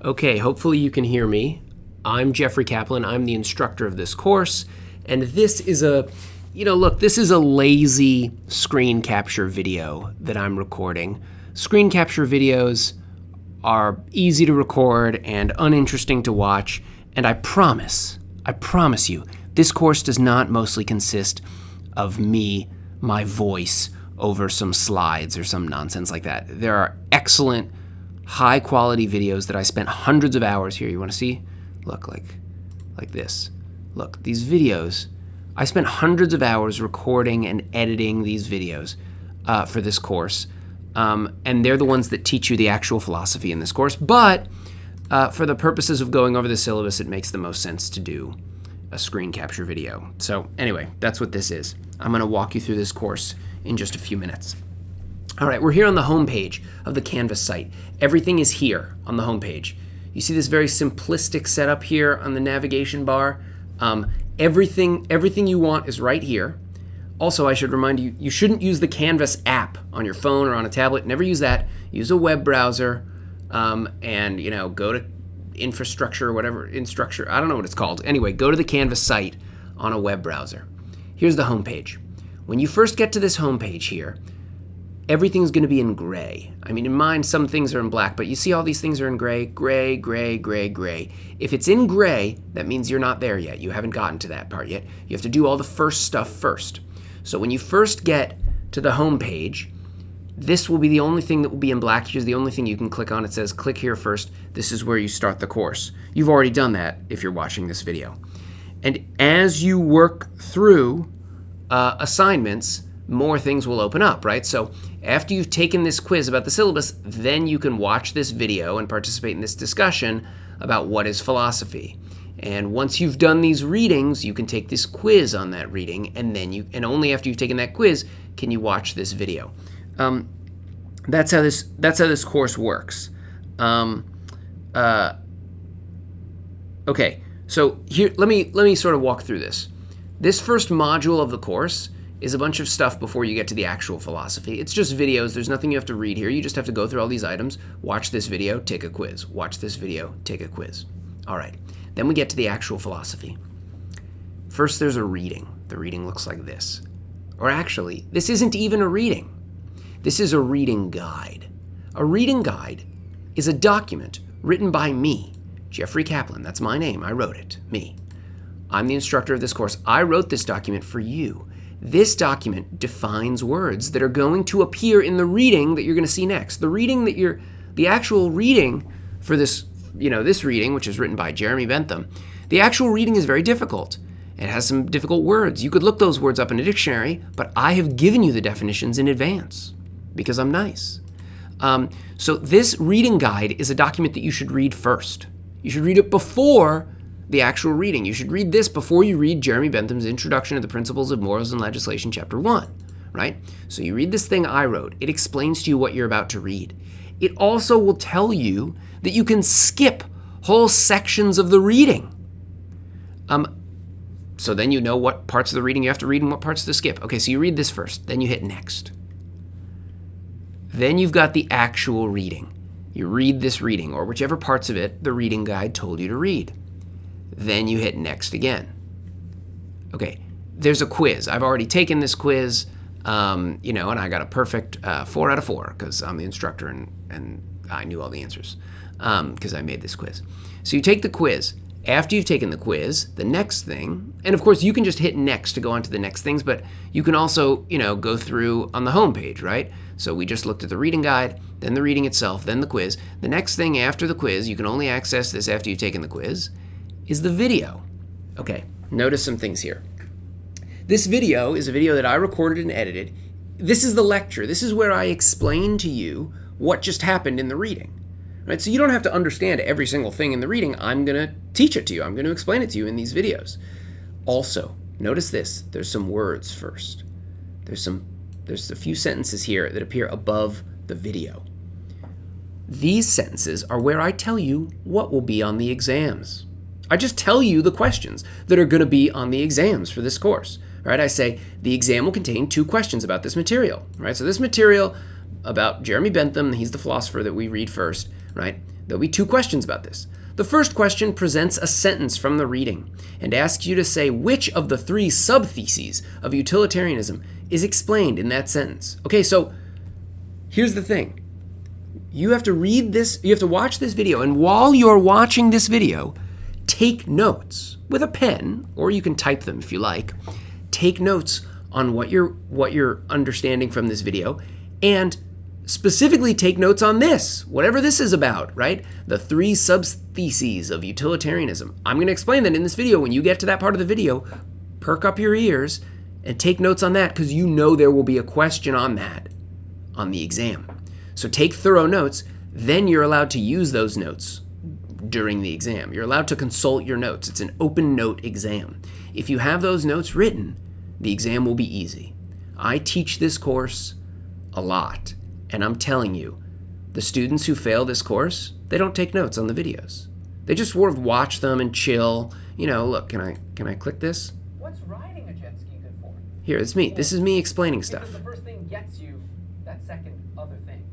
Okay, hopefully you can hear me. I'm Jeffrey Kaplan. I'm the instructor of this course, and this is this is a lazy screen capture video that I'm recording. Screen capture videos are easy to record and uninteresting to watch, and I promise you, this course does not mostly consist of me, my voice, over some slides or some nonsense like that. There are excellent, high-quality videos that I spent hundreds of hours here. You want to see? Look, like this. Look, these videos, I spent hundreds of hours recording and editing these videos for this course, and they're the ones that teach you the actual philosophy in this course, but for the purposes of going over the syllabus, it makes the most sense to do a screen capture video. So anyway, that's what this is. I'm going to walk you through this course in just a few minutes. All right, we're here on the home page of the Canvas site. Everything is here on the home page. You see this very simplistic setup here on the navigation bar. Everything you want is right here. Also, I should remind you, you shouldn't use the Canvas app on your phone or on a tablet. Never use that. Use a web browser, and go to infrastructure or whatever, instructure. I don't know what it's called. Anyway, go to the Canvas site on a web browser. Here's the home page. When you first get to this home page here, everything's going to be in gray. I mean, in mine, some things are in black, but you see all these things are in gray, gray, gray, gray, gray. If it's in gray, that means you're not there yet. You haven't gotten to that part yet. You have to do all the first stuff first. So when you first get to the home page, this will be the only thing that will be in black. Here's the only thing you can click on. It says click here first. This is where you start the course. You've already done that if you're watching this video. And as you work through assignments, more things will open up, right? So after you've taken this quiz about the syllabus, then you can watch this video and participate in this discussion about what is philosophy. And once you've done these readings, you can take this quiz on that reading, and then only after you've taken that quiz can you watch this video. That's how this course works. Okay, so here let me sort of walk through this. This first module of the course is a bunch of stuff before you get to the actual philosophy. It's just videos. There's nothing you have to read here. You just have to go through all these items, watch this video, take a quiz. Watch this video, take a quiz. All right. Then we get to the actual philosophy. First, there's a reading. The reading looks like this. Or actually, this isn't even a reading. This is a reading guide. A reading guide is a document written by me, Jeffrey Kaplan. That's my name. I wrote it. Me. I'm the instructor of this course. I wrote this document for you. This document defines words that are going to appear in the reading that you're going to see next. The actual reading for this, this reading, which is written by Jeremy Bentham, the actual reading is very difficult. It has some difficult words. You could look those words up in a dictionary, but I have given you the definitions in advance because I'm nice. So this reading guide is a document that you should read first. You should read it before the actual reading. You should read this before you read Jeremy Bentham's Introduction to the Principles of Morals and Legislation, Chapter 1, right? So you read this thing I wrote. It explains to you what you're about to read. It also will tell you that you can skip whole sections of the reading. So then you know what parts of the reading you have to read and what parts to skip. Okay, so you read this first, then you hit next. Then you've got the actual reading. You read this reading, or whichever parts of it the reading guide told you to read. Then you hit next again. Okay, there's a quiz. I've already taken this quiz, and I got a perfect 4 out of 4 because I'm the instructor and I knew all the answers because I made this quiz. So you take the quiz. After you've taken the quiz, the next thing, and of course you can just hit next to go on to the next things, but you can also, go through on the home page, right? So we just looked at the reading guide, then the reading itself, then the quiz. The next thing after the quiz, you can only access this after you've taken the quiz, is the video. Okay, notice some things here. This video is a video that I recorded and edited. This is the lecture. This is where I explain to you what just happened in the reading. Right? So you don't have to understand every single thing in the reading. I'm going to teach it to you. I'm going to explain it to you in these videos. Also, notice this. There's some words first. There's a few sentences here that appear above the video. These sentences are where I tell you what will be on the exams. I just tell you the questions that are going to be on the exams for this course. Right? I say the exam will contain 2 questions about this material. Right? So this material about Jeremy Bentham, he's the philosopher that we read first. Right? There'll be 2 questions about this. The first question presents a sentence from the reading and asks you to say which of the 3 sub-theses of utilitarianism is explained in that sentence. Okay, so here's the thing. You have to read this, you have to watch this video, and while you're watching this video, take notes with a pen, or you can type them if you like. Take notes on what you're understanding from this video, and specifically take notes on this, whatever this is about, right? The 3 sub-theses of utilitarianism. I'm going to explain that in this video. When you get to that part of the video, perk up your ears and take notes on that, because you know there will be a question on that on the exam. So take thorough notes, then you're allowed to use those notes during the exam. You're allowed to consult your notes. It's an open note exam. If you have those notes written, the exam will be easy. I teach this course a lot, and I'm telling you, the students who fail this course, they don't take notes on the videos. They just sort of watch them and chill. You know, look, can I click this? What's riding a jet ski good for? Here, it's me. This is me explaining stuff. Because the first thing gets you that second other thing.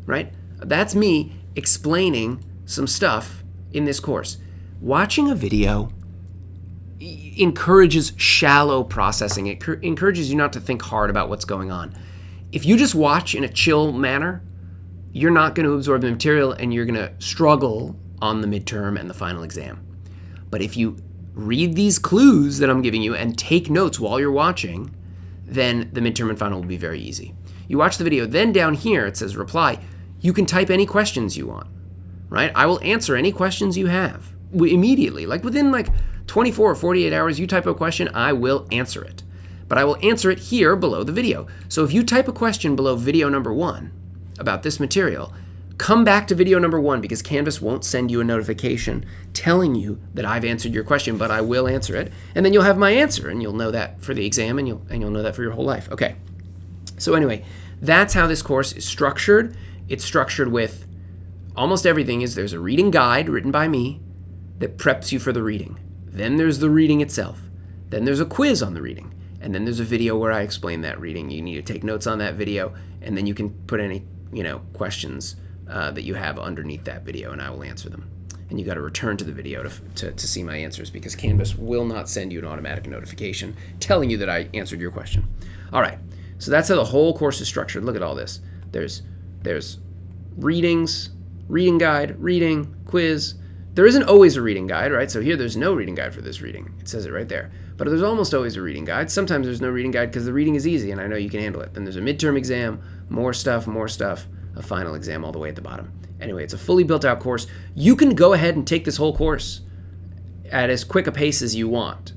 Right? That's me explaining some stuff in this course. Watching a video encourages shallow processing. It encourages you not to think hard about what's going on. If you just watch in a chill manner, you're not going to absorb the material and you're going to struggle on the midterm and the final exam. But if you read these clues that I'm giving you and take notes while you're watching, then the midterm and final will be very easy. You watch the video, then down here it says reply. You can type any questions you want, right? I will answer any questions you have immediately. Like within 24 or 48 hours, you type a question, I will answer it. But I will answer it here below the video. So if you type a question below video number 1 about this material, come back to video number 1, because Canvas won't send you a notification telling you that I've answered your question, but I will answer it. And then you'll have my answer, and you'll know that for the exam, and you'll know that for your whole life. Okay. So anyway, that's how this course is structured. It's structured with almost everything. There's a reading guide written by me that preps you for the reading. Then there's the reading itself. Then there's a quiz on the reading. And then there's a video where I explain that reading. You need to take notes on that video, and then you can put any, questions that you have underneath that video, and I will answer them. And you got to return to the video to see my answers, because Canvas will not send you an automatic notification telling you that I answered your question. All right, so that's how the whole course is structured. Look at all this. There's readings, reading guide, reading, quiz. There isn't always a reading guide, right? So here there's no reading guide for this reading. It says it right there. But there's almost always a reading guide. Sometimes there's no reading guide because the reading is easy and I know you can handle it. Then there's a midterm exam, more stuff, a final exam all the way at the bottom. Anyway, it's a fully built out course. You can go ahead and take this whole course at as quick a pace as you want,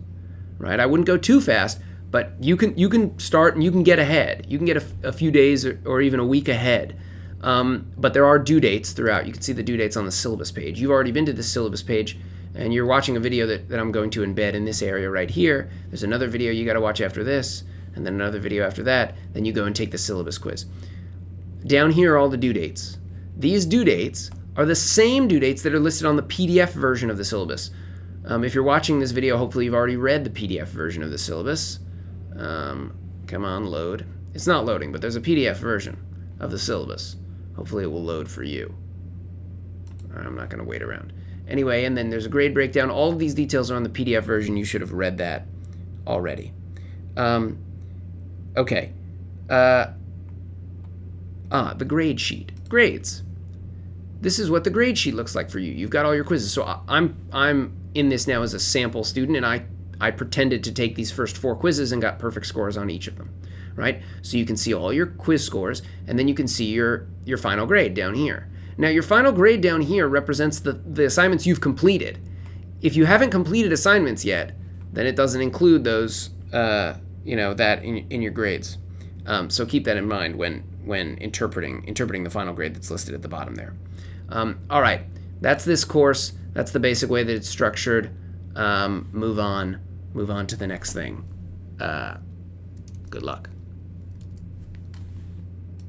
right? I wouldn't go too fast, but you can start and you can get ahead. You can get a few days or even a week ahead. But there are due dates throughout. You can see the due dates on the syllabus page. You've already been to the syllabus page, and you're watching a video that I'm going to embed in this area right here. There's another video you got to watch after this, and then another video after that. Then you go and take the syllabus quiz. Down here are all the due dates. These due dates are the same due dates that are listed on the PDF version of the syllabus. If you're watching this video, hopefully you've already read the PDF version of the syllabus. Come on, load. It's not loading, but there's a PDF version of the syllabus. Hopefully it will load for you. I'm not going to wait around. Anyway, and then there's a grade breakdown. All of these details are on the PDF version. You should have read that already. Okay. The grade sheet. Grades. This is what the grade sheet looks like for you. You've got all your quizzes. So I'm in this now as a sample student, and I pretended to take these first 4 quizzes and got perfect scores on each of them. Right? So you can see all your quiz scores, and then you can see your final grade down here. Now, your final grade down here represents the assignments you've completed. If you haven't completed assignments yet, then it doesn't include those, that in your grades. So keep that in mind when interpreting the final grade that's listed at the bottom there. All right, that's this course. That's the basic way that it's structured. Move on to the next thing. Good luck.